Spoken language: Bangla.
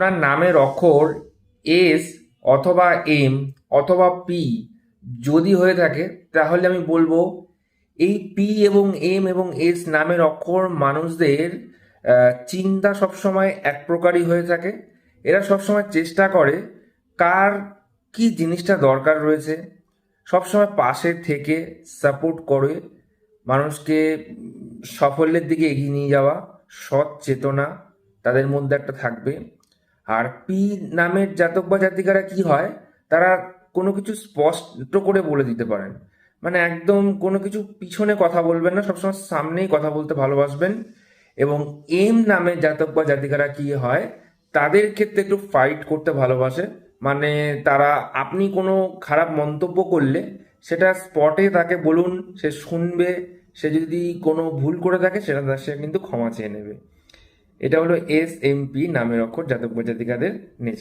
আপনার নামের অক্ষর এস অথবা এম অথবা পি যদি হয়ে থাকে, তাহলে আমি বলবো এই পি এবং এম এবং এস নামের অক্ষর মানুষদের চিন্তা সবসময় এক প্রকারই হয়ে থাকে। এরা সবসময় চেষ্টা করে কার কি জিনিসটা দরকার রয়েছে, সবসময় পাশে থেকে সাপোর্ট করে মানুষকে সাফল্যের দিকে এগিয়ে নিয়ে যাওয়া, সৎ চেতনা তাদের মধ্যে একটা থাকবে। আর পি নামের জাতক বা জাতিকারা কি হয়, তারা কোনো কিছু স্পষ্ট করে বলে দিতে পারেন। মানে একদম কোনো কিছু পিছনে কথা বলবেন না, সবসময় সামনেই কথা বলতে ভালোবাসবেন। এবং এম নামের জাতক বা জাতিকারা কি হয়, তাদের ক্ষেত্রে একটু ফাইট করতে ভালোবাসে। মানে তারা, আপনি কোনো খারাপ মন্তব্য করলে সেটা স্পটে তাকে বলুন, সে শুনবে। সে যদি কোনো ভুল করে থাকে সেটা সে কিন্তু ক্ষমা চেয়ে নেবে। এটা হলো এস এম পি নামের অক্ষর জাতক বা জাতিকাদের নেচার।